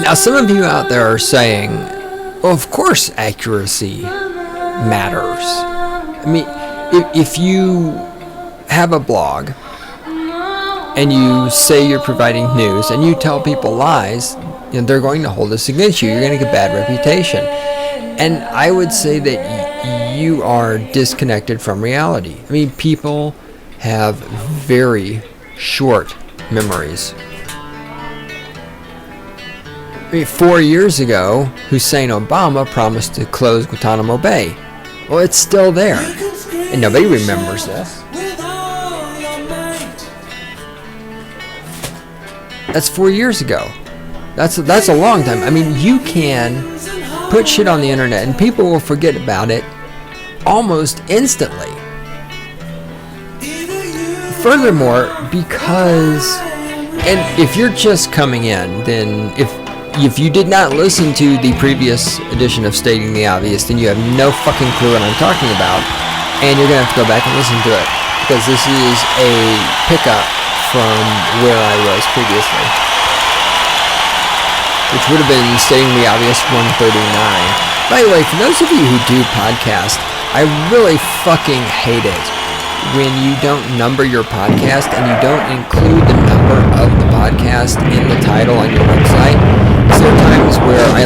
Now, some of you out there are saying, well, of course accuracy matters. I mean, if you have a blog and you say you're providing news and you tell people lies, they're going to hold this against you. You're going to get bad reputation. And I would say that you are disconnected from reality. I mean, people have very short memories. I mean, 4 years ago, Hussein Obama promised to close Guantanamo Bay. Well, it's still there. And nobody remembers this. That's 4 years ago. That's a long time. I mean, you can put shit on the internet and people will forget about it almost instantly. Furthermore, because, and if you're just coming in, then if you did not listen to the previous edition of Stating the Obvious, then you have no fucking clue what I'm talking about, and you're going to have to go back and listen to it, because this is a pickup from where I was previously, which would have been Stating the Obvious 139. By the way, for those of you who do podcasts, I really fucking hate it when you don't number your podcast and you don't include the number of the podcast in the title on your website. So there are times where I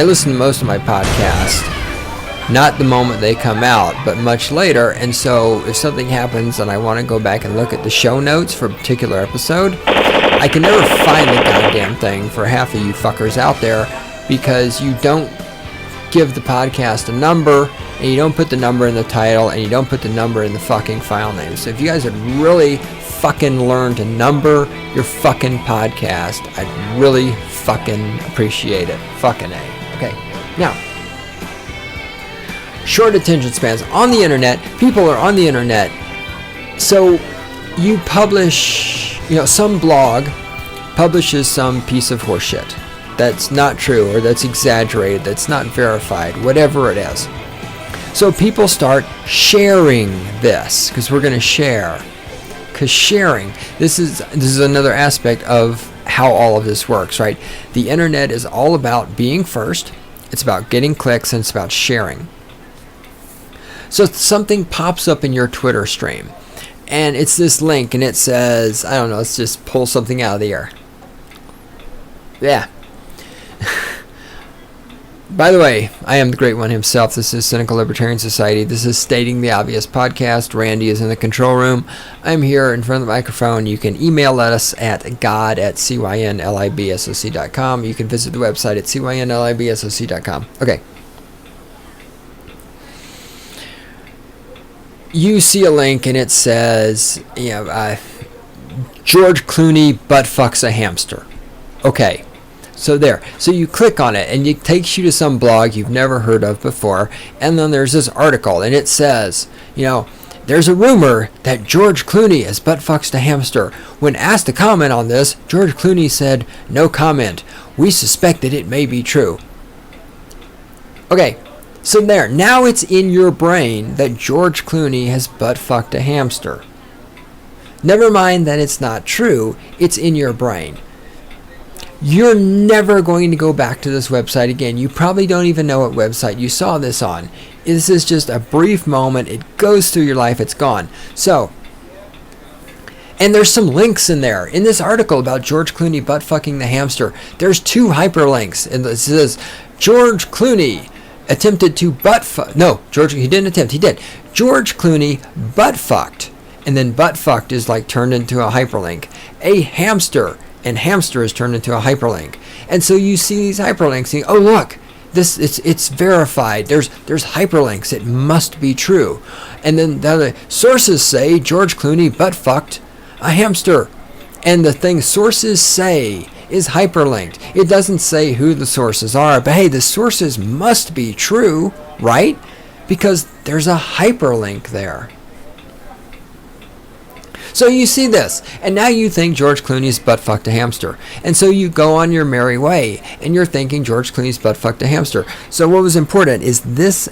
listen to most of my podcasts, not the moment they come out, but much later. And so if something happens and I want to go back and look at the show notes for a particular episode, I can never find the goddamn thing for half of you fuckers out there, because you don't give the podcast a number, and you don't put the number in the title, and you don't put the number in the fucking file name. So if you guys would really fucking learn to number your fucking podcast, I'd really fucking appreciate it. Fucking A. Okay. Now, short attention spans on the internet. People are on the internet. So you publish, some blog publishes some piece of horseshit that's not true, or that's exaggerated, that's not verified, whatever it is. So people start sharing this, because we're going to share. Because sharing, this is another aspect of how all of this works, right? The internet is all about being first. It's about getting clicks, and it's about sharing. So something pops up in your Twitter stream, and it's this link, and it says, I don't know, let's just pull something out of the air. Yeah. By the way, I am the Great One himself. This is Cynical Libertarian Society. This is Stating the Obvious podcast. Randy is in the control room. I'm here in front of the microphone. You can email us at god@cynlibsoc.com. You can visit the website at cynlibsoc.com. Okay. You see a link and it says, George Clooney butt fucks a hamster. Okay. So there. So you click on it and it takes you to some blog you've never heard of before. And then there's this article and it says, there's a rumor that George Clooney has butt fucked a hamster. When asked to comment on this, George Clooney said, "No comment. We suspect that it may be true." Okay. So there. Now it's in your brain that George Clooney has butt fucked a hamster. Never mind that it's not true. It's in your brain. You're never going to go back to this website again. You probably don't even know what website you saw this on. This is just a brief moment. It goes through your life. It's gone. So, and there's some links in there. In this article about George Clooney butt fucking the hamster, there's 2 hyperlinks. And it says, George Clooney attempted to butt fuck. No, he didn't attempt. He did. George Clooney butt fucked. And then butt fucked is like turned into a hyperlink. A hamster. And hamster is turned into a hyperlink. And so you see these hyperlinks saying, oh look, it's verified. There's hyperlinks. It must be true. And then the other sources say George Clooney butt fucked a hamster. And the thing sources say is hyperlinked. It doesn't say who the sources are, but hey, the sources must be true, right? Because there's a hyperlink there. So you see this, and now you think George Clooney's butt fucked a hamster. And so you go on your merry way, and you're thinking George Clooney's butt fucked a hamster. So what was important is this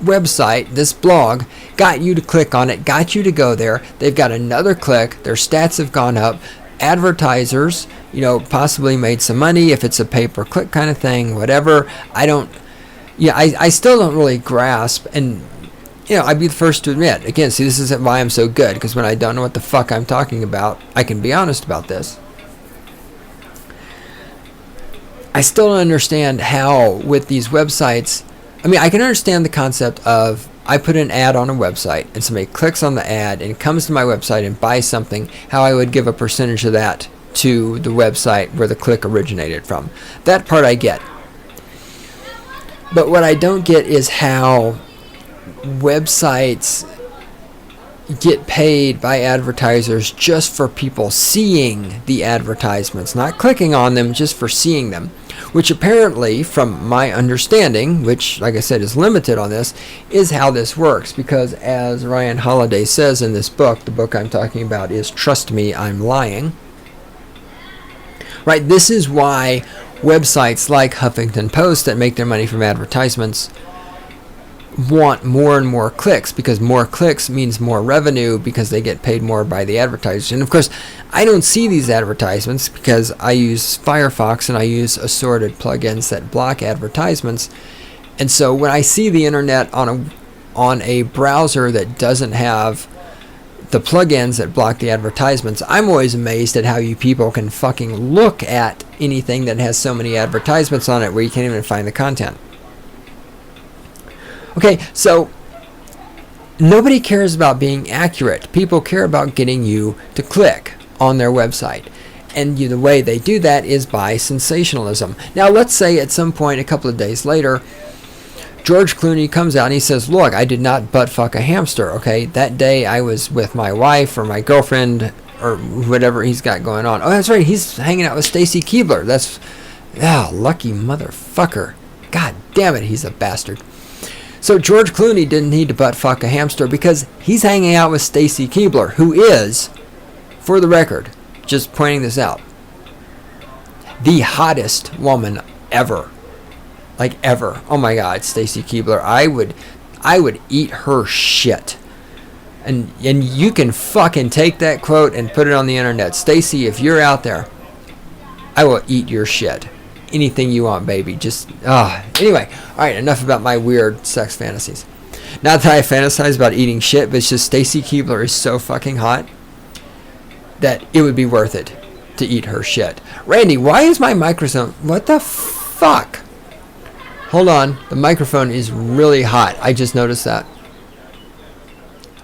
website, this blog, got you to click on it, got you to go there. They've got another click. Their stats have gone up. advertisers, possibly made some money if it's a pay-per-click kind of thing, whatever. I still don't really grasp, and I'd be the first to admit, again, see, this isn't why I'm so good, because when I don't know what the fuck I'm talking about, I can be honest about this. I still don't understand how, with these websites, I can understand the concept of, I put an ad on a website, and somebody clicks on the ad, and comes to my website and buys something, how I would give a percentage of that to the website where the click originated from. That part I get. But what I don't get is how websites get paid by advertisers just for people seeing the advertisements, not clicking on them, just for seeing them, which apparently, from my understanding, which, like I said, is limited on this, is how this works. Because as Ryan Holiday says in this book, the book I'm talking about is Trust Me, I'm Lying. Right, this is why websites like Huffington Post that make their money from advertisements want more and more clicks, because more clicks means more revenue, because they get paid more by the advertisers. And of course, I don't see these advertisements because I use Firefox and I use assorted plugins that block advertisements. And so when I see the internet on a browser that doesn't have the plugins that block the advertisements, I'm always amazed at how you people can fucking look at anything that has so many advertisements on it where you can't even find the content. Okay, so nobody cares about being accurate. People care about getting you to click on their website. And the way they do that is by sensationalism. Now, let's say at some point, a couple of days later, George Clooney comes out and he says, look, I did not butt fuck a hamster, okay? That day I was with my wife or my girlfriend or whatever he's got going on. Oh, that's right, he's hanging out with Stacy Keibler. That's, lucky motherfucker. God damn it, he's a bastard. So George Clooney didn't need to butt fuck a hamster because he's hanging out with Stacy Keibler, who is, for the record, just pointing this out, the hottest woman ever. Like ever. Oh my God, Stacy Keibler. I would eat her shit. And you can fucking take that quote and put it on the internet. Stacy, if you're out there, I will eat your shit. Anything you want, baby. Just, anyway. Alright, enough about my weird sex fantasies. Not that I fantasize about eating shit, but it's just Stacy Keibler is so fucking hot that it would be worth it to eat her shit. Randy, why is my microphone... What the fuck? Hold on. The microphone is really hot. I just noticed that.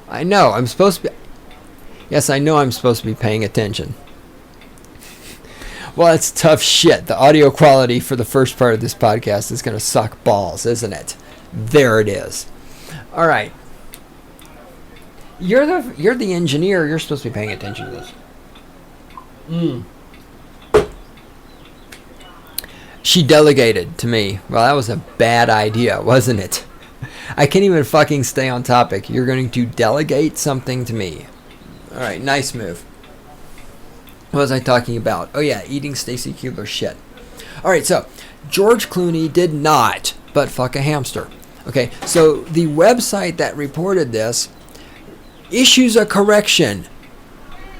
I know. I'm supposed to be... Yes, I know I'm supposed to be paying attention. Well, it's tough shit. The audio quality for the first part of this podcast is going to suck balls, isn't it? There it is. All right. You're the engineer. You're supposed to be paying attention to this. She delegated to me. Well, that was a bad idea, wasn't it? I can't even fucking stay on topic. You're going to delegate something to me. All right, nice move. What was I talking about? Oh yeah, eating Stacy Keibler shit. Alright, so George Clooney did not butt fuck a hamster. Okay, so the website that reported this issues a correction.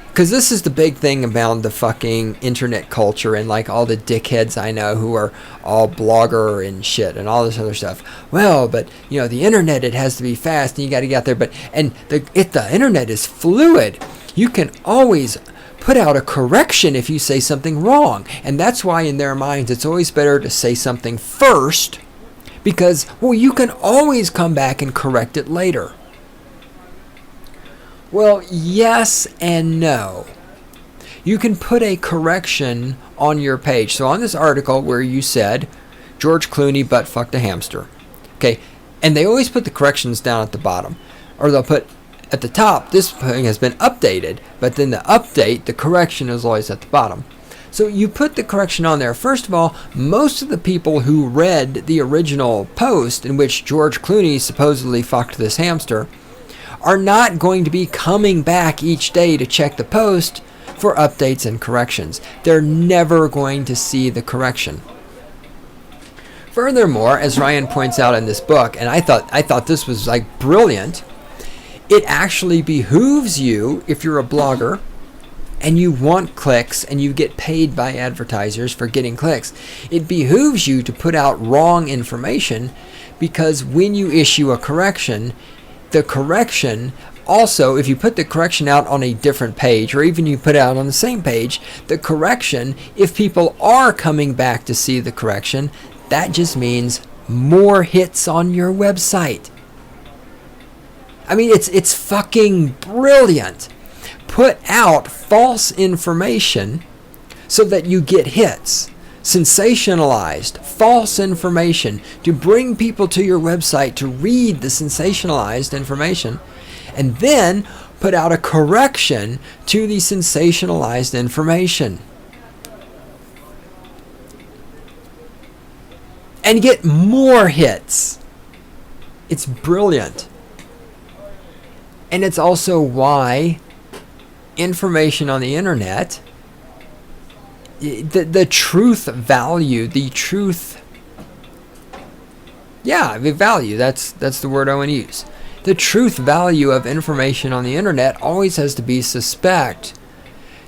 Because this is the big thing about the fucking internet culture and like all the dickheads I know who are all blogger and shit and all this other stuff. Well, but the internet, it has to be fast and you got to get there. But the internet is fluid. You can always put out a correction if you say something wrong. And that's why in their minds it's always better to say something first, because, well, you can always come back and correct it later. Well, yes and no. You can put a correction on your page. So on this article where you said George Clooney butt fucked a hamster. Okay, and they always put the corrections down at the bottom. Or they'll put at the top, this thing has been updated, but then the correction is always at the bottom. So you put the correction on there. First of all, most of the people who read the original post in which George Clooney supposedly fucked this hamster are not going to be coming back each day to check the post for updates and corrections. They're never going to see the correction. Furthermore, as Ryan points out in this book, and I thought this was like brilliant, it actually behooves you, if you're a blogger, and you want clicks and you get paid by advertisers for getting clicks, it behooves you to put out wrong information, because when you issue a correction, the correction also, if you put the correction out on a different page, or even you put it out on the same page, the correction, if people are coming back to see the correction, that just means more hits on your website. I mean, it's fucking brilliant. Put out false information so that you get hits. Sensationalized, false information to bring people to your website to read the sensationalized information, and then put out a correction to the sensationalized information. And get more hits. It's brilliant. And it's also why information on the internet, the truth value, the value, that's the word I want to use. The truth value of information on the internet always has to be suspect,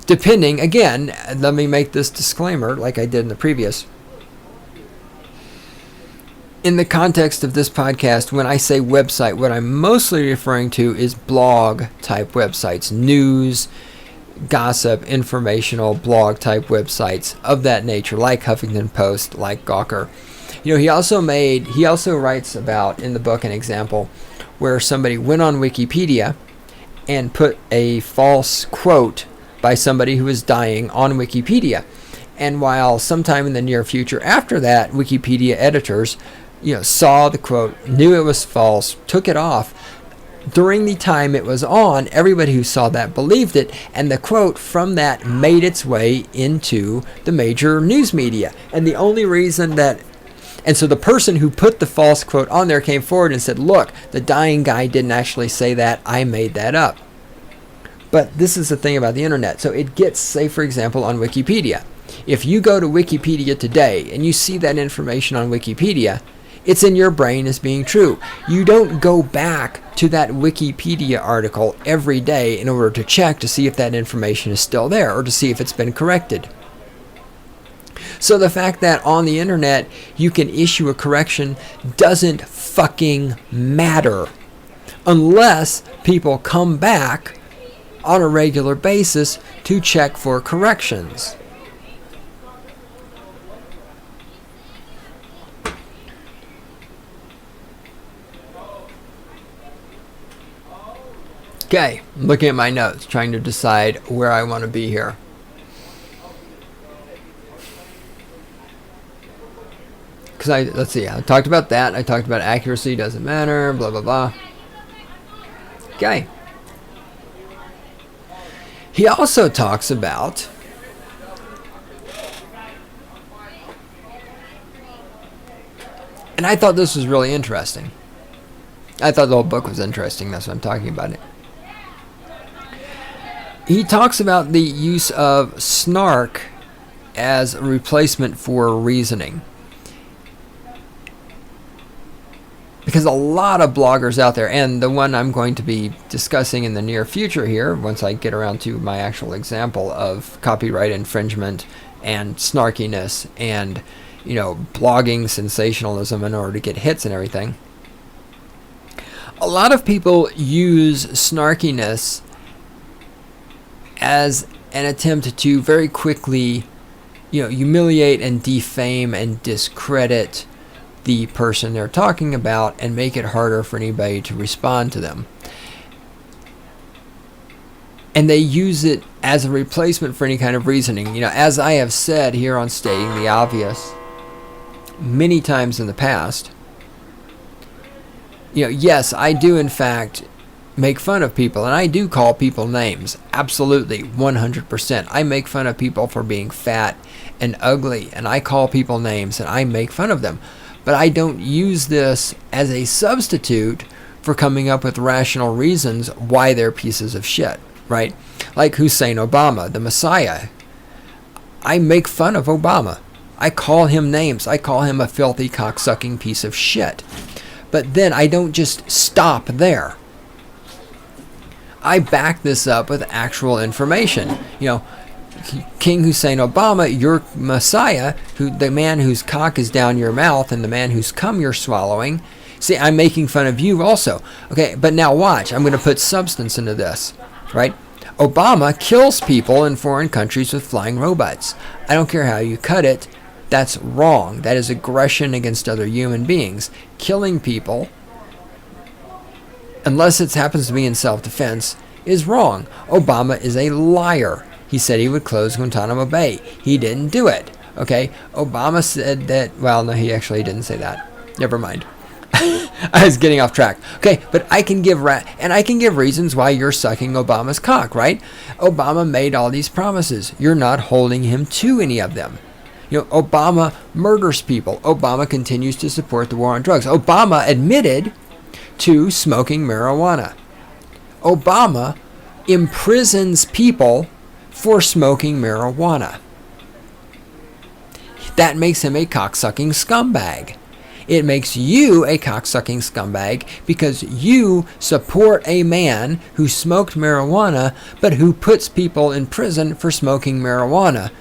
depending, again, let me make this disclaimer like I did in the previous. In the context of this podcast, when I say website, what I'm mostly referring to is blog type websites, news, gossip, informational blog type websites of that nature, like Huffington Post, like Gawker. You know, he also writes about in the book an example where somebody went on Wikipedia and put a false quote by somebody who was dying on Wikipedia. And while sometime in the near future after that, Wikipedia editors, saw the quote, knew it was false, took it off, during the time it was on, everybody who saw that believed it, and the quote from that made its way into the major news media. And the only reason and so the person who put the false quote on there came forward and said, look, the dying guy didn't actually say that, I made that up. But this is the thing about the internet. So it gets, say for example, on Wikipedia. If you go to Wikipedia today and you see that information on Wikipedia, it's in your brain as being true. You don't go back to that Wikipedia article every day in order to check to see if that information is still there or to see if it's been corrected. So the fact that on the internet you can issue a correction doesn't fucking matter unless people come back on a regular basis to check for corrections. Okay, I'm looking at my notes, trying to decide where I want to be here. Let's see, I talked about that. I talked about accuracy, doesn't matter, blah, blah, blah. Okay. He also talks about and I thought this was really interesting. I thought the whole book was interesting. That's why I'm talking about it. He talks about the use of snark as a replacement for reasoning. Because a lot of bloggers out there, and the one I'm going to be discussing in the near future here, once I get around to my actual example of copyright infringement and snarkiness and, blogging sensationalism in order to get hits and everything. A lot of people use snarkiness as an attempt to very quickly, humiliate and defame and discredit the person they're talking about and make it harder for anybody to respond to them. And they use it as a replacement for any kind of reasoning. As I have said here on Stating the Obvious many times in the past, yes, I do in fact make fun of people, and I do call people names. Absolutely, 100%. I make fun of people for being fat and ugly, and I call people names, and I make fun of them. But I don't use this as a substitute for coming up with rational reasons why they're pieces of shit, right? Like Hussein Obama, the Messiah. I make fun of Obama. I call him names. I call him a filthy, cocksucking piece of shit. But then I don't just stop there. I back this up with actual information. King Hussein Obama, your messiah, the man whose cock is down your mouth and the man whose cum you're swallowing. See, I'm making fun of you also. Okay, but now watch. I'm going to put substance into this, right? Obama kills people in foreign countries with flying robots. I don't care how you cut it. That's wrong. That is aggression against other human beings. Killing people, unless it happens to be in self-defense, is wrong. Obama is a liar. He said he would close Guantanamo Bay. He didn't do it. Okay? Obama said that... Well, no, he actually didn't say that. Never mind. I was getting off track. Okay, but I can give reasons why you're sucking Obama's cock, right? Obama made all these promises. You're not holding him to any of them. Obama murders people. Obama continues to support the war on drugs. Obama admitted to smoking marijuana. Obama imprisons people for smoking marijuana. That makes him a cocksucking scumbag. It makes you a cocksucking scumbag because you support a man who smoked marijuana but who puts people in prison for smoking marijuana.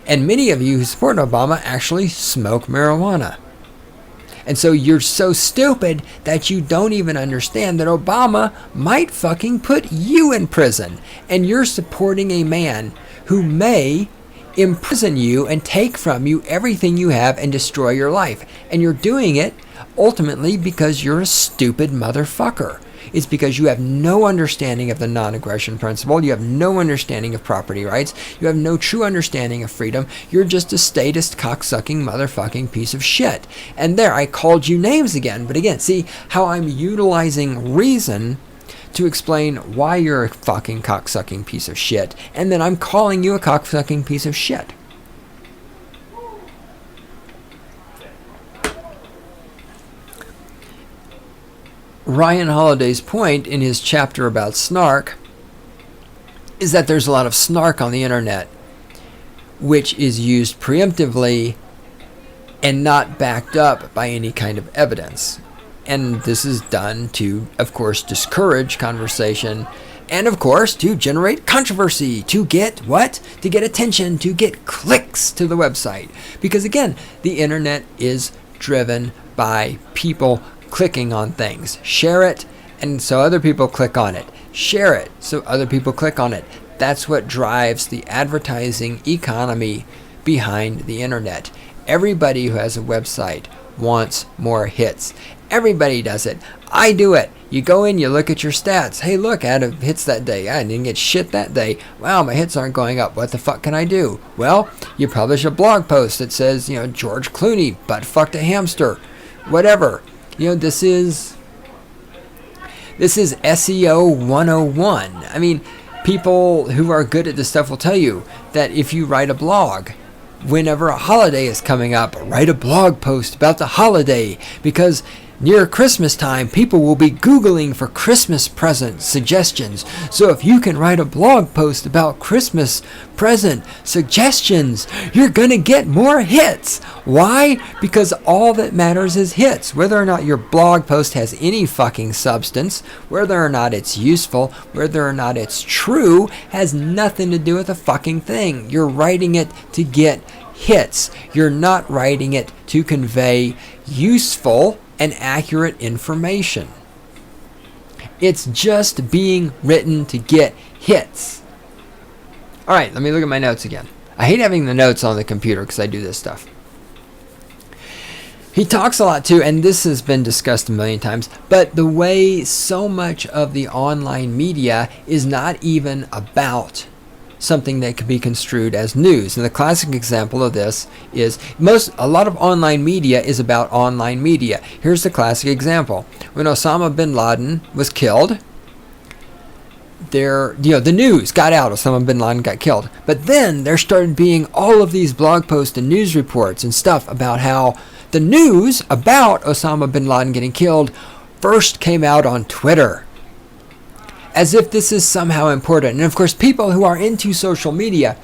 And many of you who support Obama actually smoke marijuana. And so you're so stupid that you don't even understand that Obama might fucking put you in prison. And you're supporting a man who may imprison you and take from you everything you have and destroy your life. And you're doing it ultimately because you're a stupid motherfucker. It's because you have no understanding of the non-aggression principle. You have no understanding of property rights. You have no true understanding of freedom. You're just a statist, cocksucking, motherfucking piece of shit. And there, I called you names again. But again, see how I'm utilizing reason to explain why you're a fucking cocksucking piece of shit. And then I'm calling you a cocksucking piece of shit. Ryan Holiday's point in his chapter about snark is that there's a lot of snark on the internet which is used preemptively and not backed up by any kind of evidence. And this is done to, of course, discourage conversation and, of course, to generate controversy, to get what? To get attention, to get clicks to the website. Because, again, the internet is driven by people clicking on things. Share it, and so other people click on it. Share it, so other people click on it. That's what drives the advertising economy behind the internet. Everybody who has a website wants more hits. Everybody does it. I do it. You go in, you look at your stats. Hey, look, I had hits that day. I didn't get shit that day. Wow, my hits aren't going up. What the fuck can I do? Well, you publish a blog post that says, George Clooney butt fucked a hamster. Whatever. This is SEO 101. I mean, people who are good at this stuff will tell you that if you write a blog, whenever a holiday is coming up, write a blog post about the holiday, because near Christmas time, people will be Googling for Christmas present suggestions. So if you can write a blog post about Christmas present suggestions, you're going to get more hits. Why? Because all that matters is hits. Whether or not your blog post has any fucking substance, whether or not it's useful, whether or not it's true, has nothing to do with a fucking thing. You're writing it to get hits. You're not writing it to convey useful and accurate information. It's just being written to get hits. Alright, let me look at my notes again. I hate having the notes on the computer because I do this stuff. He talks a lot too, and this has been discussed a million times, but the way so much of the online media is not even about something that could be construed as news. And the classic example of this is a lot of online media is about online media. Here's the classic example. When Osama bin Laden was killed, the news got out Osama bin Laden got killed. But then there started being all of these blog posts and news reports and stuff about how the news about Osama bin Laden getting killed first came out on Twitter. As if this is somehow important. And of course, people who are into social media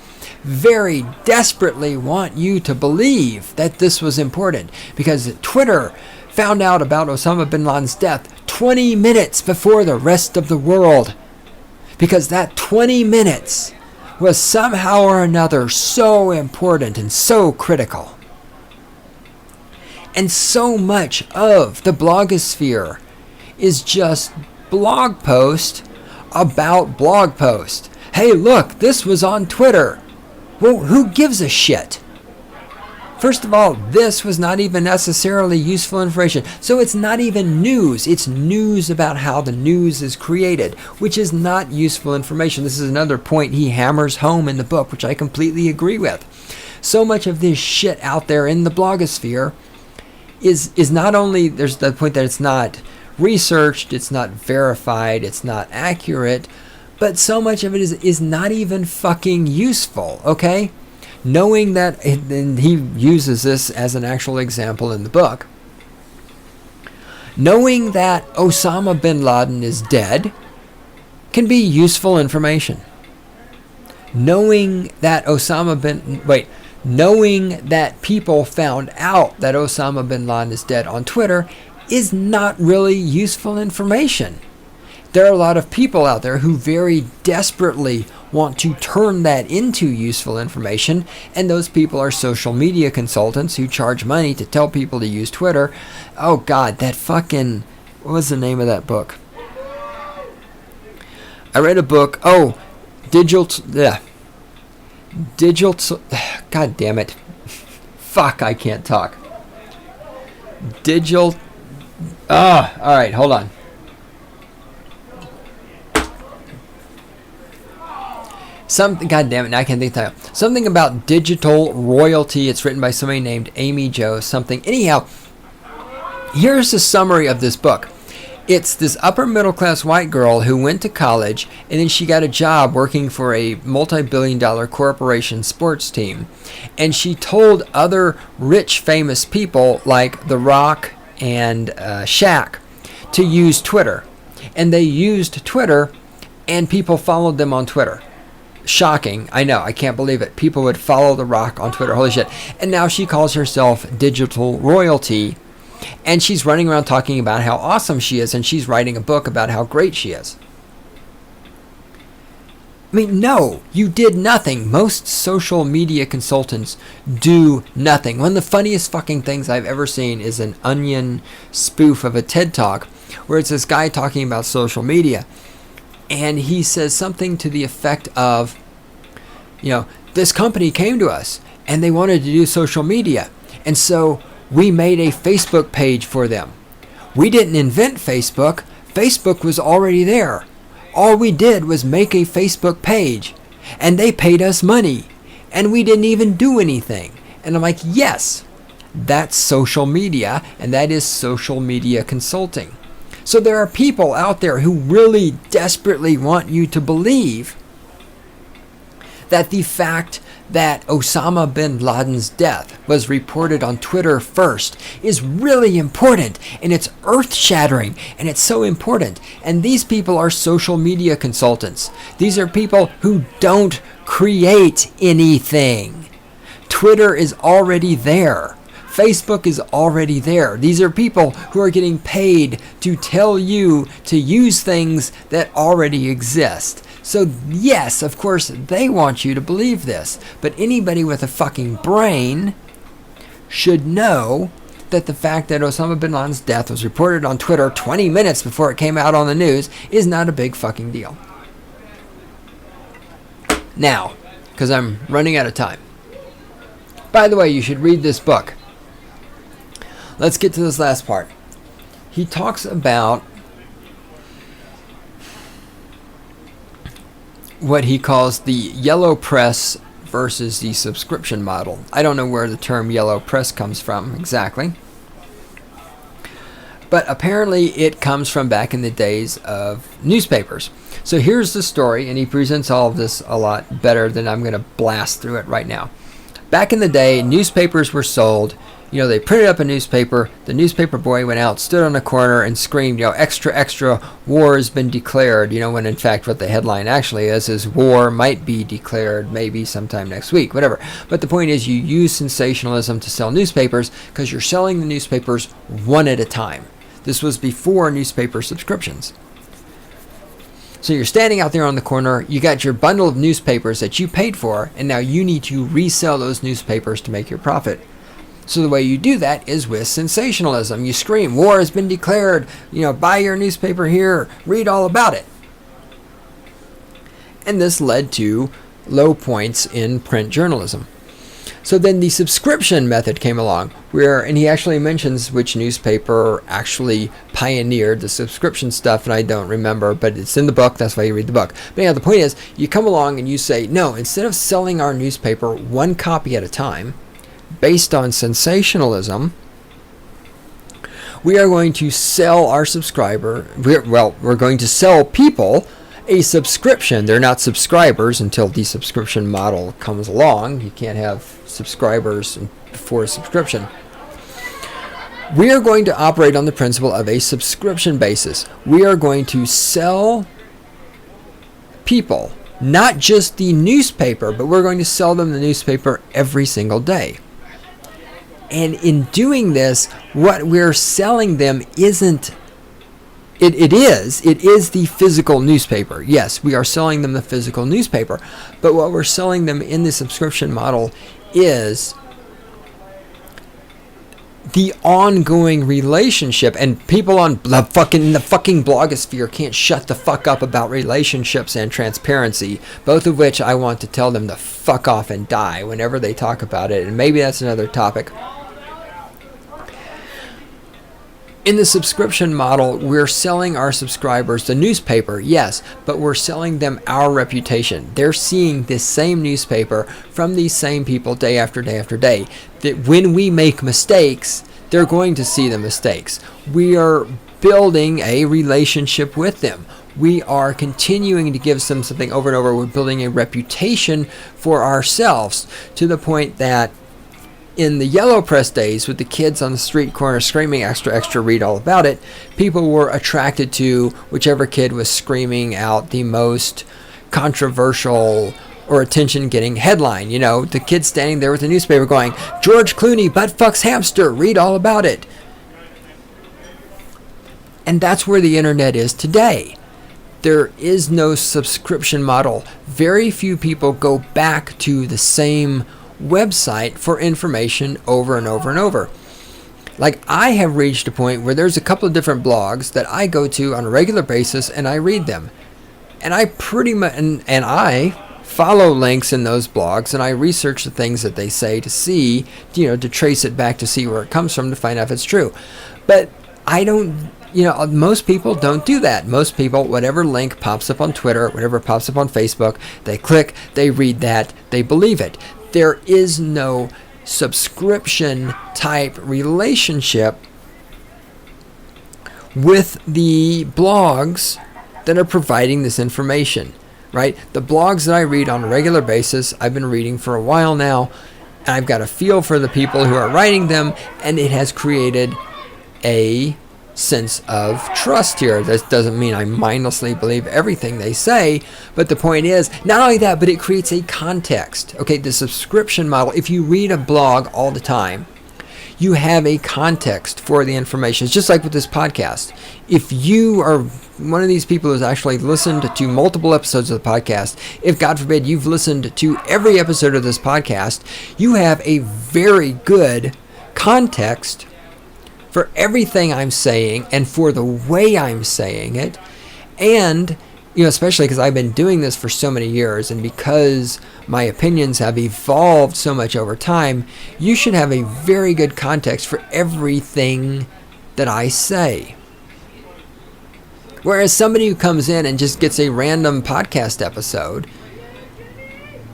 very desperately want you to believe that this was important, because Twitter found out about Osama bin Laden's death 20 minutes before the rest of the world. because that 20 minutes was somehow or another so important and so critical. And so much of the blogosphere is just blog post about blog post. Hey, look, this was on Twitter. Well, who gives a shit? First of all, this was not even necessarily useful information. So it's not even news. It's news about how the news is created, which is not useful information. This is another point he hammers home in the book, which I completely agree with. So much of this shit out there in the blogosphere is not only, there's the point that it's not researched, it's not verified, it's not accurate, but so much of it is not even fucking useful, okay? Knowing that, and he uses this as an actual example in the book, knowing that Osama bin Laden is dead can be useful information. Knowing that knowing that people found out that Osama bin Laden is dead on Twitter is not really useful information. There are a lot of people out there who very desperately want to turn that into useful information, and those people are social media consultants who charge money to tell people to use Twitter. Oh God, that fucking, what was the name of that book? I read a book, God damn it. Fuck, I can't talk. Alright, hold on. God damn it, I can't think of that. Something about digital royalty. It's written by somebody named Amy Jo something. Anyhow, here's a summary of this book. It's this upper middle class white girl who went to college, and then she got a job working for a multi-billion-dollar corporation sports team. And she told other rich famous people like The Rock and Shaq to use Twitter. And they used Twitter, and people followed them on Twitter. Shocking. I know. I can't believe it. People would follow The Rock on Twitter. Holy shit. And now she calls herself digital royalty. And she's running around talking about how awesome she is. And she's writing a book about how great she is. I mean, no, you did nothing. Most social media consultants do nothing. One of the funniest fucking things I've ever seen is an Onion spoof of a TED Talk where it's this guy talking about social media. And he says something to the effect of, this company came to us and they wanted to do social media. And so we made a Facebook page for them. We didn't invent Facebook. Facebook was already there. All we did was make a Facebook page. And they paid us money. And we didn't even do anything. And I'm like, yes, that's social media. And that is social media consulting. So there are people out there who really desperately want you to believe that the fact that Osama bin Laden's death was reported on Twitter first is really important, and it's earth-shattering, and it's so important. And these people are social media consultants. These are people who don't create anything. Twitter is already there. Facebook is already there. These are people who are getting paid to tell you to use things that already exist. So yes, of course, they want you to believe this. But anybody with a fucking brain should know that the fact that Osama bin Laden's death was reported on Twitter 20 minutes before it came out on the news is not a big fucking deal. Now, because I'm running out of time. By the way, you should read this book. Let's get to this last part. He talks about what he calls the yellow press versus the subscription model. I don't know where the term yellow press comes from exactly. But apparently it comes from back in the days of newspapers. So here's the story, and he presents all of this a lot better than I'm going to blast through it right now. Back in the day, newspapers were sold. They printed up a newspaper. The newspaper boy went out, stood on a corner, and screamed, extra, extra, war has been declared. When in fact what the headline actually is war might be declared maybe sometime next week, whatever. But the point is you use sensationalism to sell newspapers because you're selling the newspapers one at a time. This was before newspaper subscriptions. So you're standing out there on the corner, you got your bundle of newspapers that you paid for, and now you need to resell those newspapers to make your profit. So the way you do that is with sensationalism. You scream, war has been declared, buy your newspaper here, read all about it. And this led to low points in print journalism. So then the subscription method came along, and he actually mentions which newspaper actually pioneered the subscription stuff, and I don't remember, but it's in the book, that's why you read the book. But yeah, the point is, you come along and you say, no, instead of selling our newspaper one copy at a time, based on sensationalism, we are going to sell our we're going to sell people a subscription. They're not subscribers until the subscription model comes along. You can't have subscribers before a subscription. We are going to operate on the principle of a subscription basis. We are going to sell people not just the newspaper, but we're going to sell them the newspaper every single day. And in doing this, what we're selling them isn't, it is the physical newspaper. Yes, we are selling them the physical newspaper. But what we're selling them in the subscription model is the ongoing relationship. And people on the fucking blogosphere can't shut the fuck up about relationships and transparency, both of which I want to tell them to fuck off and die whenever they talk about it. And maybe that's another topic. In the subscription model, we're selling our subscribers the newspaper, yes, but we're selling them our reputation. They're seeing this same newspaper from these same people day after day after day. That when we make mistakes, they're going to see the mistakes. We are building a relationship with them. We are continuing to give them something over and over. We're building a reputation for ourselves to the point that in the yellow press days, with the kids on the street corner screaming extra, extra, read all about it, people were attracted to whichever kid was screaming out the most controversial or attention-getting headline. The kid standing there with the newspaper going, George Clooney butt fucks hamster, read all about it. And that's where the internet is today. There is no subscription model. Very few people go back to the same website for information over and over and over. Like, I have reached a point where there's a couple of different blogs that I go to on a regular basis and I read them. And I pretty much, and I follow links in those blogs and I research the things that they say to see, to trace it back to see where it comes from to find out if it's true. But I don't, most people don't do that. Most people, whatever link pops up on Twitter, whatever pops up on Facebook, they click, they read that, they believe it. There is no subscription type relationship with the blogs that are providing this information, right? The blogs that I read on a regular basis, I've been reading for a while now, and I've got a feel for the people who are writing them, and it has created a sense of trust here. That doesn't mean I mindlessly believe everything they say, but the point is, not only that, but it creates a context. Okay, the subscription model, if you read a blog all the time, you have a context for the information. It's just like with this podcast. If you are one of these people who's actually listened to multiple episodes of the podcast, if God forbid you've listened to every episode of this podcast, you have a very good context for everything I'm saying and for the way I'm saying it. And, especially because I've been doing this for so many years and because my opinions have evolved so much over time, you should have a very good context for everything that I say. Whereas somebody who comes in and just gets a random podcast episode,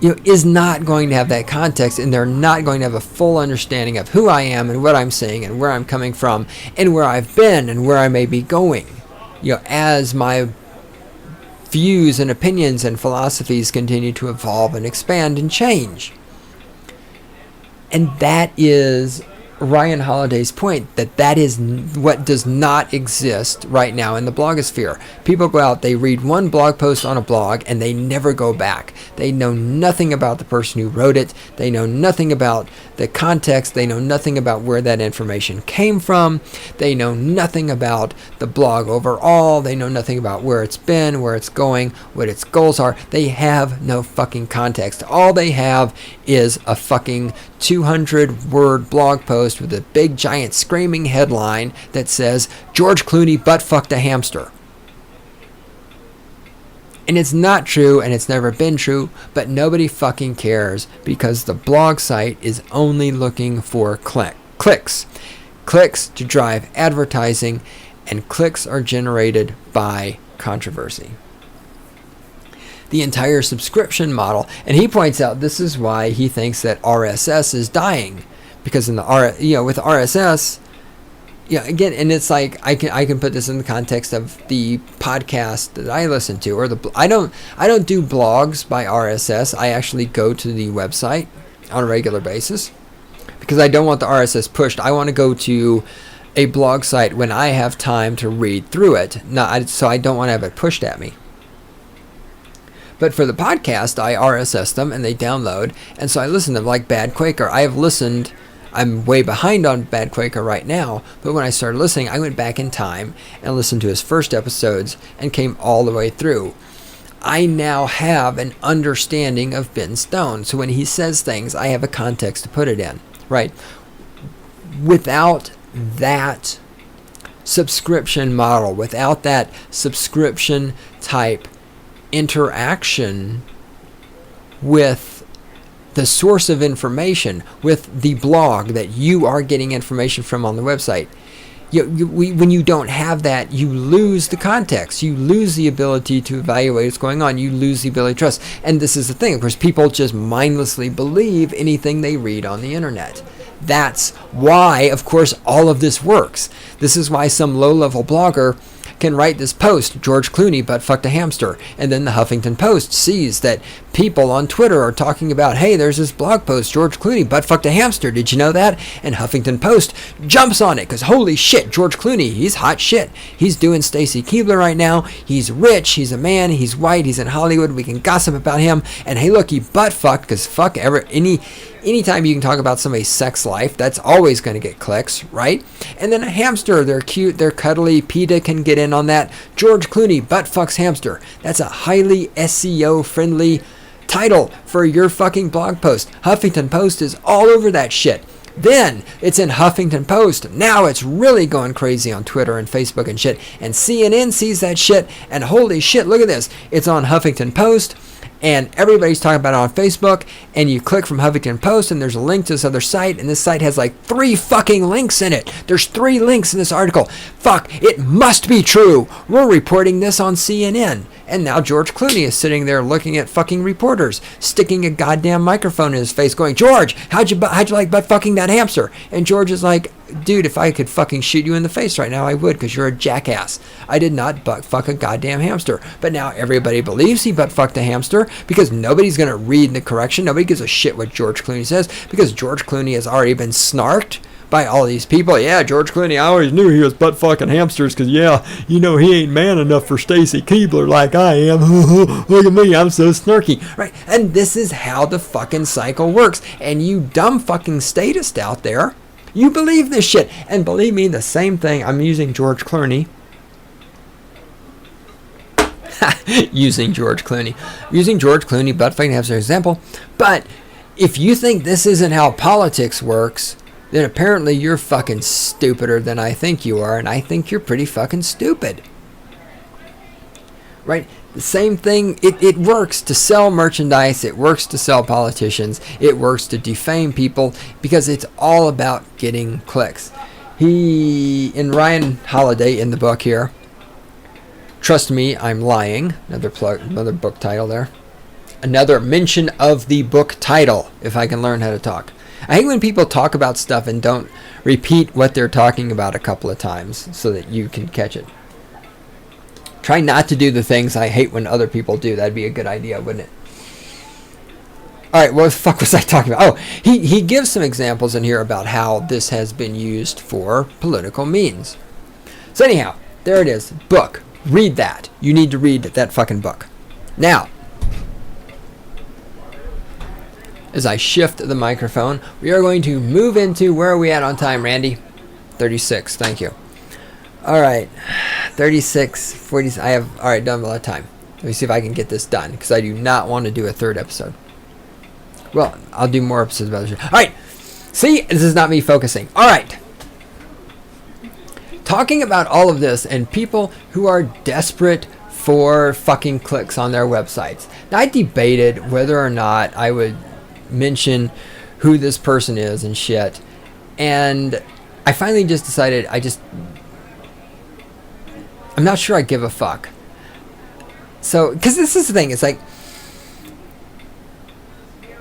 is not going to have that context, and they're not going to have a full understanding of who I am and what I'm saying and where I'm coming from and where I've been and where I may be going, as my views and opinions and philosophies continue to evolve and expand and change. And that is Ryan Holiday's point that is what does not exist right now in the blogosphere. People go out, they read one blog post on a blog, and they never go back. They know nothing about the person who wrote it. They know nothing about the context. They know nothing about where that information came from. They know nothing about the blog overall. They know nothing about where it's been, where it's going, what its goals are. They have no fucking context. All they have is a fucking 200-word blog post with a big giant screaming headline that says George Clooney butt fucked a hamster. And it's not true, and it's never been true, but nobody fucking cares because the blog site is only looking for clicks to drive advertising, and clicks are generated by controversy. The entire subscription model, and he points out this is why he thinks that RSS is dying, because in the with RSS, again, and it's like I can put this in the context of the podcast that I listen to, or I don't do blogs by RSS. I actually go to the website on a regular basis because I don't want the RSS pushed. I want to go to a blog site when I have time to read through it, so I don't want to have it pushed at me. But for the podcast, I RSS them and they download, and so I listen to them like Bad Quaker. I'm way behind on Bad Quaker right now, but when I started listening, I went back in time and listened to his first episodes and came all the way through. I now have an understanding of Ben Stone, so when he says things, I have a context to put it in, right? Without that subscription model, without that subscription type interaction with the source of information, with the blog that you are getting information from on the website, when you don't have that, you lose the context. You lose the ability to evaluate what's going on. You lose the ability to trust. And this is the thing. Of course, people just mindlessly believe anything they read on the internet. That's why, of course, all of this works. This is why some low-level blogger can write this post, George Clooney butt fucked a hamster, and then the Huffington Post sees that people on Twitter are talking about, hey, there's this blog post, George Clooney butt fucked a hamster, did you know that? And Huffington Post jumps on it, because holy shit, George Clooney, he's hot shit. He's doing Stacy Keibler right now, he's rich, he's a man, he's white, he's in Hollywood, we can gossip about him, and hey look, he butt fucked, because fuck anytime you can talk about somebody's sex life, that's always going to get clicks, right? And then a hamster, they're cute, they're cuddly, PETA can get in on that. George Clooney butt fucks hamster. That's a highly SEO friendly title for your fucking blog post. Huffington Post is all over that shit. Then it's in Huffington Post. Now it's really going crazy on Twitter and Facebook and shit. And CNN sees that shit, and holy shit, look at this. It's on Huffington Post, and everybody's talking about it on Facebook, and you click from Huffington Post, and there's a link to this other site, and this site has like 3 fucking links in it. There's 3 links in this article. Fuck, it must be true. We're reporting this on CNN. And now George Clooney is sitting there looking at fucking reporters, sticking a goddamn microphone in his face, going, George, how'd you like butt fucking that hamster? And George is like, dude, if I could fucking shoot you in the face right now, I would, because you're a jackass. I did not butt fuck a goddamn hamster. But now everybody believes he butt fucked a hamster, because nobody's going to read the correction. Nobody gives a shit what George Clooney says, because George Clooney has already been snarked by all these people. Yeah, George Clooney, I always knew he was butt fucking hamsters, because he ain't man enough for Stacy Keibler like I am. Look at me, I'm so snarky. Right? And this is how the fucking cycle works. And you dumb fucking statist out there, you believe this shit. And believe me, the same thing, I'm using George Clooney. Using George Clooney, butt fucking hamster example. But if you think this isn't how politics works, then apparently you're fucking stupider than I think you are, and I think you're pretty fucking stupid. Right? The same thing, it works to sell merchandise, it works to sell politicians, it works to defame people, because it's all about getting clicks. In Ryan Holiday in the book here, Trust Me, I'm Lying, another book title there. Another mention of the book title, if I can learn how to talk. I hate when people talk about stuff and don't repeat what they're talking about a couple of times so that you can catch it. Try not to do the things I hate when other people do. That'd be a good idea, wouldn't it? All right, what the fuck was I talking about? Oh, he gives some examples in here about how this has been used for political means. So anyhow, there it is. Book. Read that. You need to read that fucking book. Now, as I shift the microphone, we are going to move into, where are we at on time, Randy? 36. Thank you. All right. 36, 40. I have, all right, done a lot of time. Let me see if I can get this done, because I do not want to do a third episode. Well, I'll do more episodes about this. All right. See, this is not me focusing. All right. Talking about all of this and people who are desperate for fucking clicks on their websites. Now, I debated whether or not I would mention who this person is and shit. And I finally just decided I'm not sure I give a fuck. So, because this is the thing. It's like,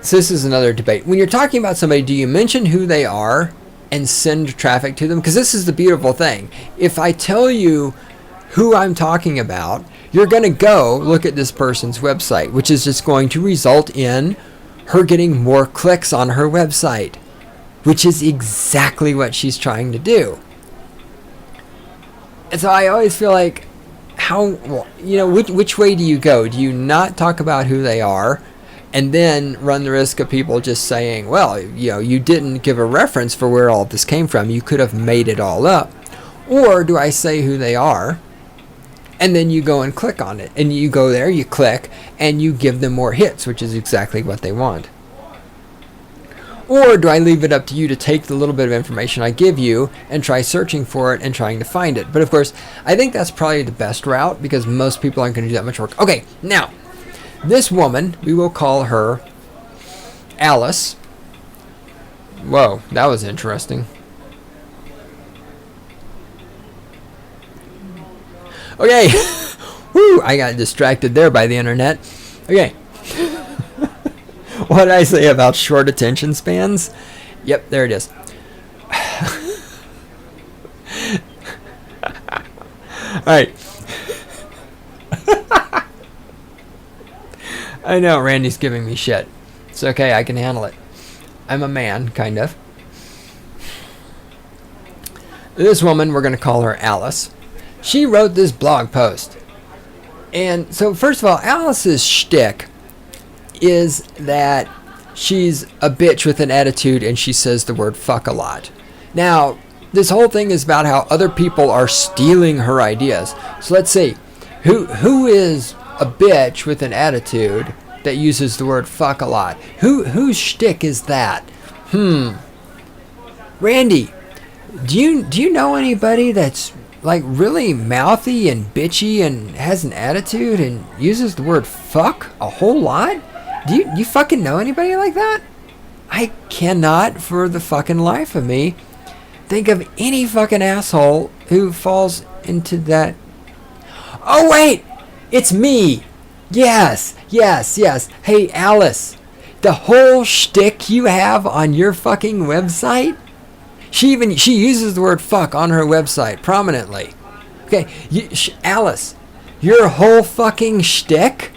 so this is another debate. When you're talking about somebody, do you mention who they are and send traffic to them? Because this is the beautiful thing. If I tell you who I'm talking about, you're going to go look at this person's website, which is just going to result in her getting more clicks on her website, which is exactly what she's trying to do. And so I always feel like, which way do you go? Do you not talk about who they are and then run the risk of people just saying, well, you didn't give a reference for where all this came from. You could have made it all up. Or do I say who they are, and then you go and click on it, and you go there, you click, and you give them more hits, which is exactly what they want. Or do I leave it up to you to take the little bit of information I give you and try searching for it and trying to find it? But of course, I think that's probably the best route, because most people aren't going to do that much work. Okay, now, this woman, we will call her Alice. Whoa, that was interesting. Okay. Woo, I got distracted there by the internet. Okay. What did I say about short attention spans? Yep, there it is. All right. I know, Randy's giving me shit. It's okay, I can handle it. I'm a man, kind of. This woman, we're going to call her Alice. She wrote this blog post. And so, first of all, Alice's shtick is that she's a bitch with an attitude and she says the word fuck a lot. Now, this whole thing is about how other people are stealing her ideas. So let's see. Who is a bitch with an attitude that uses the word fuck a lot? Whose shtick is that? Randy, do you know anybody that's like really mouthy and bitchy and has an attitude and uses the word fuck a whole lot? Do you fucking know anybody like that? I cannot for the fucking life of me think of any fucking asshole who falls into that. Oh wait, it's me. Yes. Hey Alice, the whole shtick you have on your fucking website, she uses the word fuck on her website prominently. Okay, Alice, your whole fucking shtick?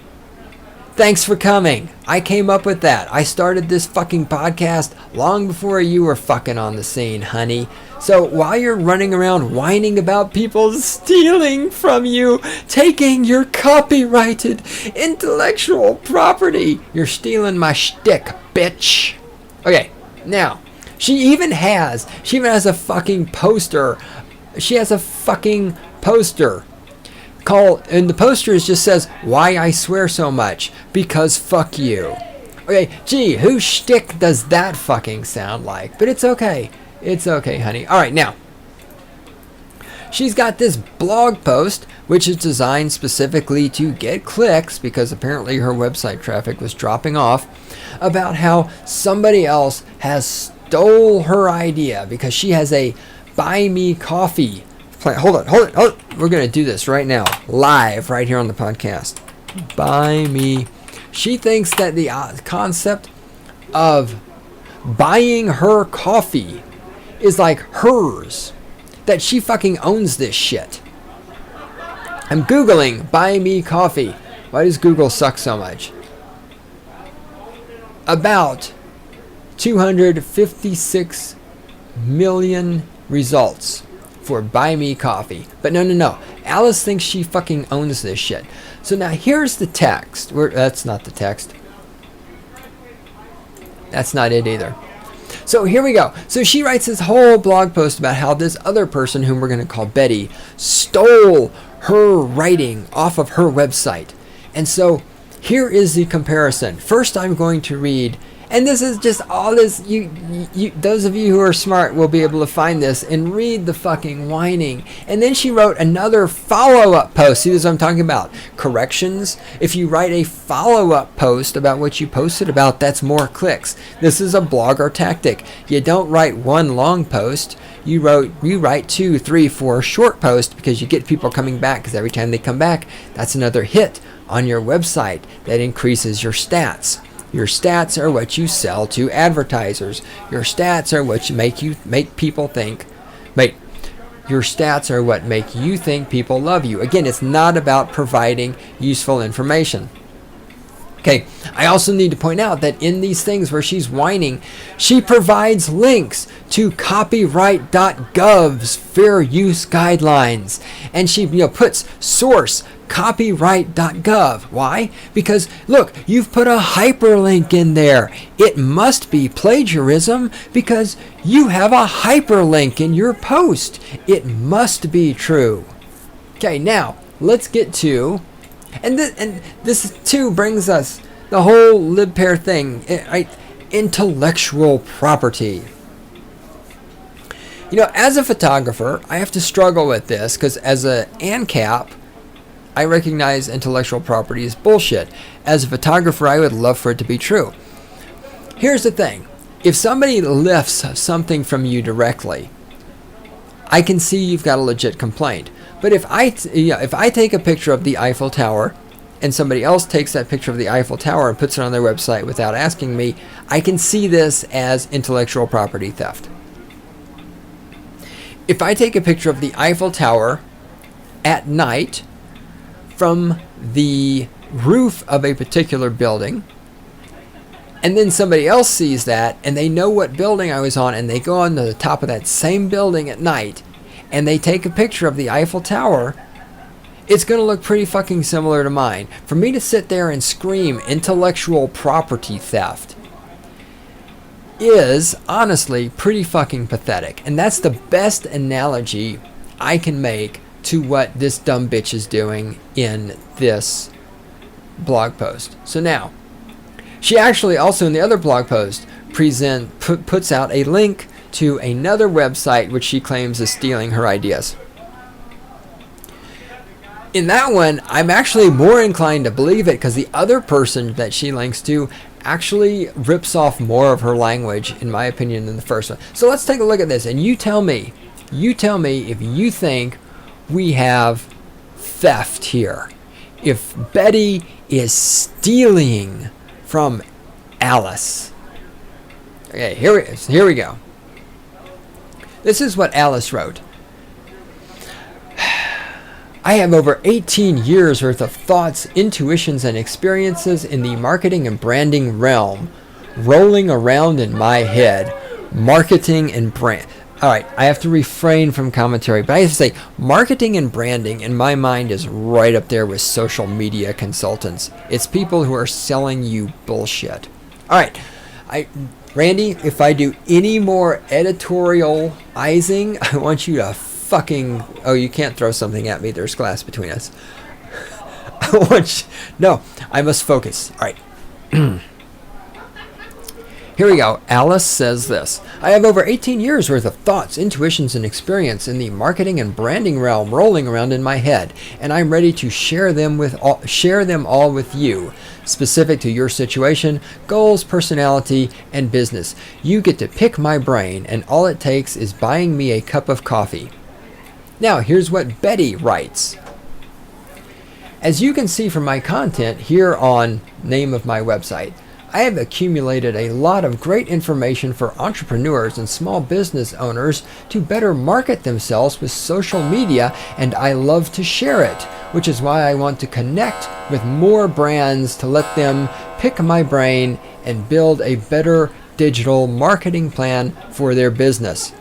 Thanks for coming. I came up with that. I started this fucking podcast long before you were fucking on the scene, honey. So while you're running around whining about people stealing from you, taking your copyrighted intellectual property, you're stealing my shtick, bitch. Okay, now, she even has a fucking poster. She has a fucking poster and the poster just says, why I swear so much, because fuck you. Okay, gee, whose shtick does that fucking sound like? But it's okay. It's okay, honey. Alright, now, she's got this blog post, which is designed specifically to get clicks, because apparently her website traffic was dropping off, about how somebody else has stole her idea, because she has a buy me coffee plan. Hold on. We're going to do this right now, live, right here on the podcast. Buy me. She thinks that the concept of buying her coffee is like hers, that she fucking owns this shit. I'm Googling buy me coffee. Why does Google suck so much? about 256 million results for Buy Me Coffee. But no. Alice thinks she fucking owns this shit. So now here's the text. That's not the text. That's not it either. So here we go. So she writes this whole blog post about how this other person, whom we're going to call Betty, stole her writing off of her website. And so here is the comparison. First, I'm going to read, and this is just all this, those of you who are smart will be able to find this and read the fucking whining. And then she wrote another follow-up post. See, this is what I'm talking about. Corrections. If you write a follow-up post about what you posted about, that's more clicks. This is a blogger tactic. You don't write one long post. You write 2, 3, 4 short posts because you get people coming back, because every time they come back, that's another hit on your website that increases your stats. Your stats are what you sell to advertisers. Your stats are what make people think. Your stats are what make you think people love you. Again, it's not about providing useful information. Okay, I also need to point out that in these things where she's whining, she provides links to copyright.gov's fair use guidelines. And she puts source copyright.gov. Why? Because look, you've put a hyperlink in there. It must be plagiarism because you have a hyperlink in your post. It must be true. Okay, now let's get to, and this too brings us the whole libpair thing, right? Intellectual property. As a photographer, I have to struggle with this because as an ANCAP, I recognize intellectual property is bullshit. As a photographer, I would love for it to be true. Here's the thing. If somebody lifts something from you directly, I can see you've got a legit complaint. But if I take a picture of the Eiffel Tower and somebody else takes that picture of the Eiffel Tower and puts it on their website without asking me, I can see this as intellectual property theft. If I take a picture of the Eiffel Tower at night from the roof of a particular building, and then somebody else sees that and they know what building I was on, and they go on to the top of that same building at night and they take a picture of the Eiffel Tower, it's going to look pretty fucking similar to mine. For me to sit there and scream intellectual property theft is honestly pretty fucking pathetic. And that's the best analogy I can make to what this dumb bitch is doing in this blog post. So now, she actually also in the other blog post puts out a link to another website which she claims is stealing her ideas. In that one, I'm actually more inclined to believe it because the other person that she links to actually rips off more of her language, in my opinion, than the first one. So let's take a look at this, and you tell me if you think we have theft here. If Betty is stealing from Alice. Okay, here we go. This is what Alice wrote. I have over 18 years worth of thoughts, intuitions, and experiences in the marketing and branding realm rolling around in my head. Marketing and brand. All right, I have to refrain from commentary, but I have to say marketing and branding in my mind is right up there with social media consultants. It's people who are selling you bullshit. All right, Randy, if I do any more editorializing, I want you to fucking... Oh, you can't throw something at me. There's glass between us. No, I must focus. All right. Here we go. Alice says this. I have over 18 years worth of thoughts, intuitions, and experience in the marketing and branding realm rolling around in my head, and I'm ready to share them all with you, specific to your situation, goals, personality, and business. You get to pick my brain, and all it takes is buying me a cup of coffee. Now, here's what Betty writes. As you can see from my content here on name of my website, I have accumulated a lot of great information for entrepreneurs and small business owners to better market themselves with social media, and I love to share it. which is why I want to connect with more brands to let them pick my brain and build a better digital marketing plan for their business.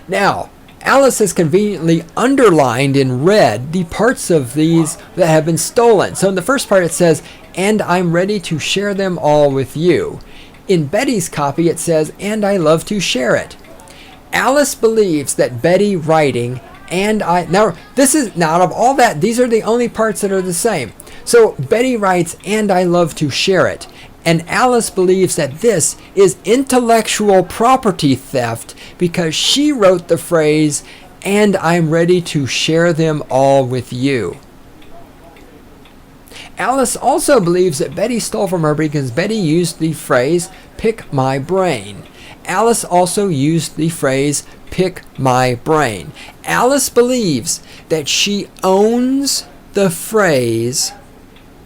Now, Alice has conveniently underlined in red the parts of these that have been stolen. So in the first part it says, and I'm ready to share them all with you. In Betty's copy it says, and I love to share it. Alice believes that Betty writing now out of all that, these are the only parts that are the same. So Betty writes, and I love to share it. And Alice believes that this is intellectual property theft because she wrote the phrase, and I'm ready to share them all with you. Alice also believes that Betty stole from her because Betty used the phrase, pick my brain. Alice also used the phrase, pick my brain. Alice believes that she owns the phrase,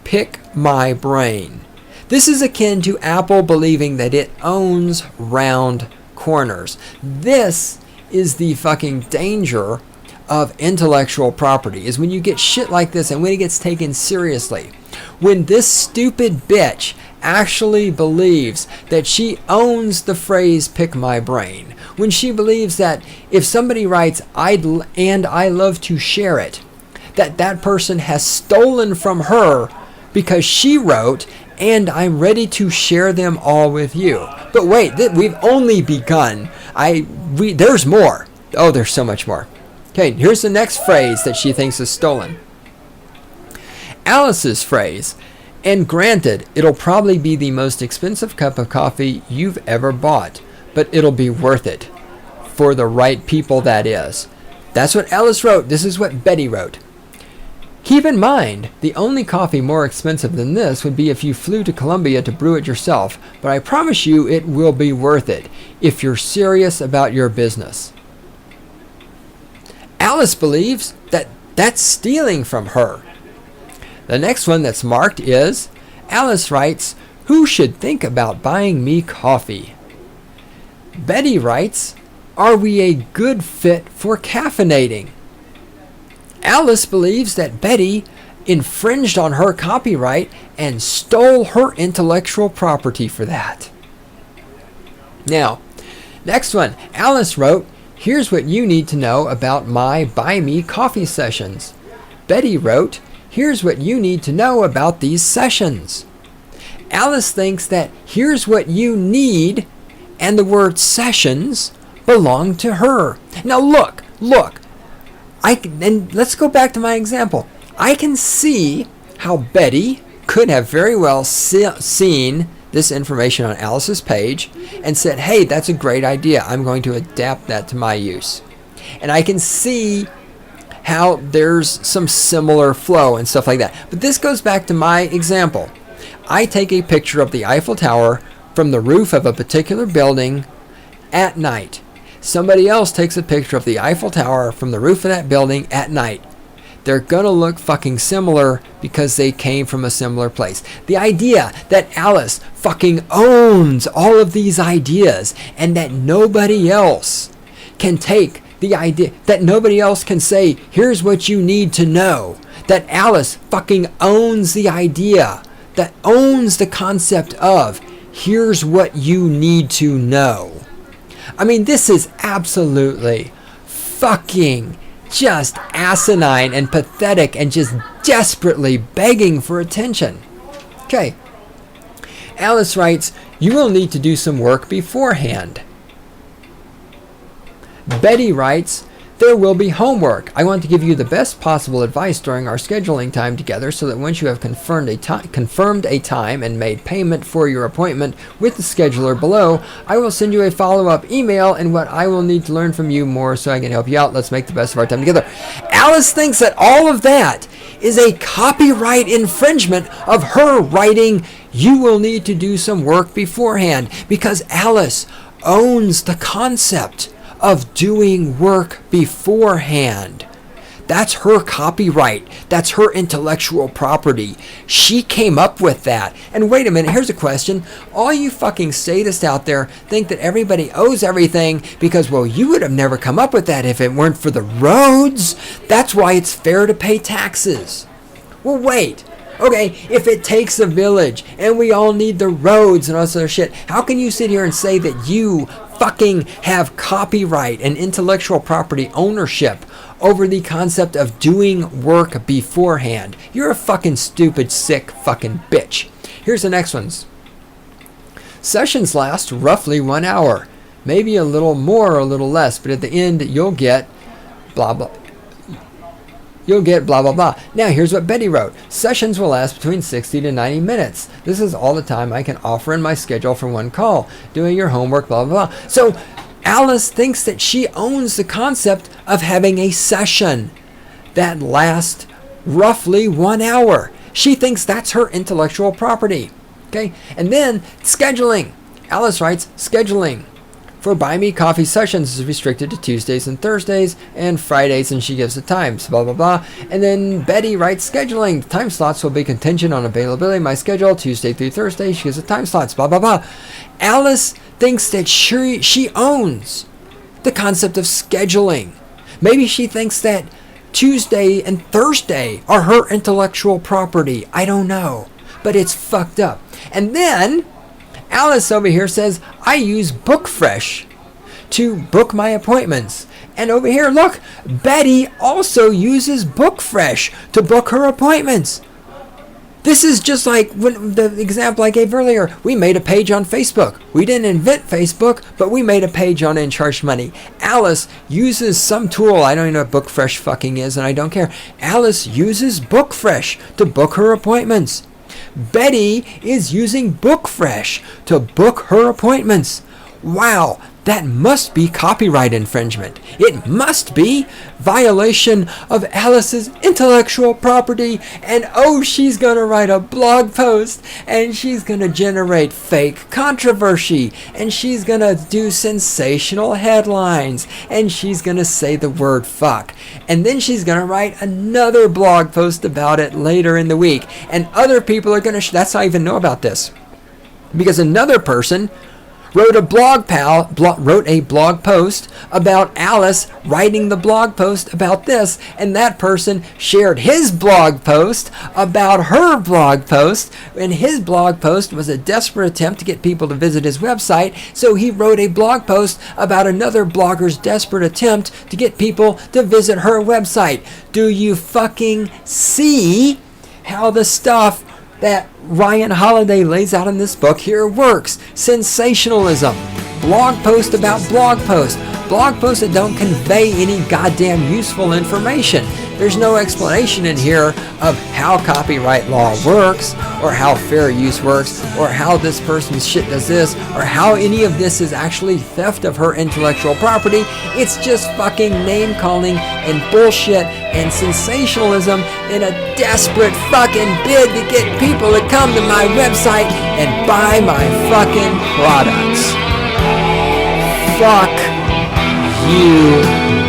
pick my brain. This is akin to Apple believing that it owns round corners. This is the fucking danger of intellectual property, is when you get shit like this and when it gets taken seriously. When this stupid bitch actually believes that she owns the phrase pick my brain. When she believes that if somebody writes and I love to share it, that person has stolen from her because she wrote and I'm ready to share them all with you. But wait, we've only begun. There's more. Oh, there's so much more. Okay, here's the next phrase that she thinks is stolen. Alice's phrase, and granted, it'll probably be the most expensive cup of coffee you've ever bought, but it'll be worth it. For the right people, that is. That's what Alice wrote. This is what Betty wrote. Keep in mind, the only coffee more expensive than this would be if you flew to Colombia to brew it yourself, but I promise you it will be worth it if you're serious about your business. Alice believes that that's stealing from her. The next one that's marked is, Alice writes, who should think about buying me coffee? Betty writes, are we a good fit for caffeinating? Alice believes that Betty infringed on her copyright and stole her intellectual property for that. Now, next one. Alice wrote, here's what you need to know about my Buy Me Coffee sessions. Betty wrote, here's what you need to know about these sessions. Alice thinks that here's what you need and the word sessions belong to her. Now look. And let's go back to my example. I can see how Betty could have very well seen this information on Alice's page and said, hey, that's a great idea. I'm going to adapt that to my use. And I can see how there's some similar flow and stuff like that. But this goes back to my example. I take a picture of the Eiffel Tower from the roof of a particular building at night. Somebody else takes a picture of the Eiffel Tower from the roof of that building at night. They're going to look fucking similar because they came from a similar place. The idea that Alice fucking owns all of these ideas and that nobody else can take the idea, that nobody else can say, here's what you need to know. That Alice fucking owns the idea, that owns the concept of, here's what you need to know. I mean, this is absolutely fucking just asinine and pathetic and just desperately begging for attention. Okay. Alice writes, you will need to do some work beforehand. Betty writes, there will be homework. I want to give you the best possible advice during our scheduling time together so that once you have confirmed a time and made payment for your appointment with the scheduler below, I will send you a follow-up email and what I will need to learn from you more so I can help you out. Let's make the best of our time together. Alice thinks that all of that is a copyright infringement of her writing, you will need to do some work beforehand, because Alice owns the concept of doing work beforehand. That's her copyright. That's her intellectual property. She came up with that. And wait a minute, here's a question. All you fucking statists out there think that everybody owes everything because, well, you would have never come up with that if it weren't for the roads. That's why it's fair to pay taxes. Well, wait. Okay, if it takes a village and we all need the roads and all this other shit, how can you sit here and say that you fucking have copyright and intellectual property ownership over the concept of doing work beforehand? You're a fucking stupid, sick fucking bitch. Here's the next ones. Sessions last roughly 1 hour. Maybe a little more or a little less, but at the end you'll get blah blah. You'll get blah, blah, blah. Now, here's what Betty wrote. Sessions will last between 60 to 90 minutes. This is all the time I can offer in my schedule for one call. Doing your homework, blah, blah, blah. So, Alice thinks that she owns the concept of having a session that lasts roughly 1 hour. She thinks that's her intellectual property. Okay? And then, scheduling. Alice writes, scheduling. For Buy Me Coffee sessions is restricted to Tuesdays and Thursdays and Fridays, and she gives the times, blah, blah, blah. And then Betty writes scheduling. Time slots will be contingent on availability of my schedule, Tuesday through Thursday. She gives the time slots, blah, blah, blah. Alice thinks that she owns the concept of scheduling. Maybe she thinks that Tuesday and Thursday are her intellectual property. I don't know. But it's fucked up. And then Alice over here says, I use BookFresh to book my appointments. And over here, look, Betty also uses BookFresh to book her appointments. This is just like when the example I gave earlier. We made a page on Facebook. We didn't invent Facebook, but we made a page on it and charged money. Alice uses some tool. I don't even know what BookFresh fucking is, and I don't care. Alice uses BookFresh to book her appointments. Betty is using BookFresh to book her appointments. Wow, that must be copyright infringement. It must be violation of Alice's intellectual property. And oh, she's going to write a blog post and she's going to generate fake controversy and she's going to do sensational headlines and she's going to say the word fuck. And then she's going to write another blog post about it later in the week. And other people are going to, that's how I even know about this. Because another person wrote a blog post about Alice writing the blog post about this, and that person shared his blog post about her blog post, and his blog post was a desperate attempt to get people to visit his website, so he wrote a blog post about another blogger's desperate attempt to get people to visit her website. Do you fucking see how the stuff that Ryan Holiday lays out in this book here works? Sensationalism. Blog post about blog post. Blog posts that don't convey any goddamn useful information. There's no explanation in here of how copyright law works, or how fair use works, or how this person's shit does this, or how any of this is actually theft of her intellectual property. It's just fucking name calling and bullshit and sensationalism in a desperate fucking bid to get people to come to my website and buy my fucking products. Fuck you.